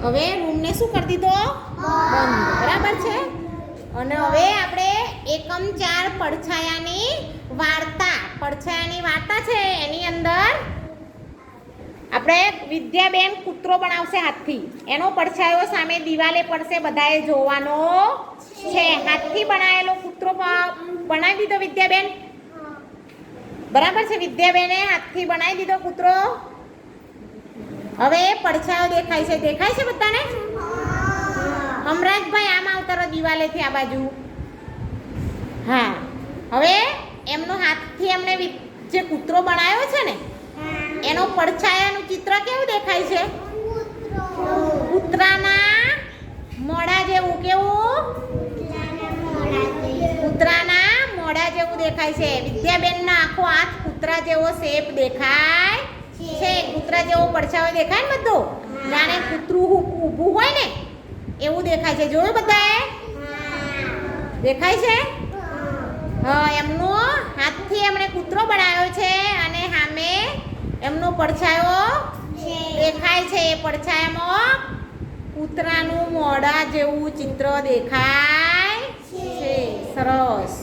હવે રૂમને શું કરી દીધો? બંધ. બરાબર છે. અને હવે આપણે એકમ 4 પડછાયાની વાર્તા છે એની અંદર આપણે વિદ્યાબેન કૂતરો બનાવશે હાથથી. એનો પડછાયો સામે દિવાલે પડશે, બધાએ જોવાનો છે. હાથથી બનાવેલો કૂતરો બનાવી દીધો વિદ્યાબેન. બરાબર છે. વિદ્યાબેને હાથથી બનાવી દીધો કૂતરો. હવે પડછાયો દેખાય છે બધાને? હમરાજભાઈ આમ આવતા દિવાલેથી આ બાજુ. હા, હવે એમનો હાથથી એમને જે કૂતરો બનાવ્યો છે ને એનો પડછાયાનું ચિત્ર કેવું દેખાય છે? કૂતરાના મોઢા જેવું. કેવું? કૂતરાના મોઢા જેવું દેખાય છે. વિદ્યાબેનનો આખો હાથ કૂતરા જેવો શેપ દેખાય છે. કૂતરા જેવો પડછાયો દેખાય ને બધો, જાણે કૂતરું ઊભું હોય ને એવું દેખાય છે. જોયું બધાએ? દેખાય છે? હા, એમનો હાથથી એમણે કૂતરો બનાવ્યો છે અને સામે એમનો પડછાયો દેખાય છે. એ પડછાયામાં કૂતરાનું મોઢા જેવું ચિત્ર દેખાય છે. સરસ.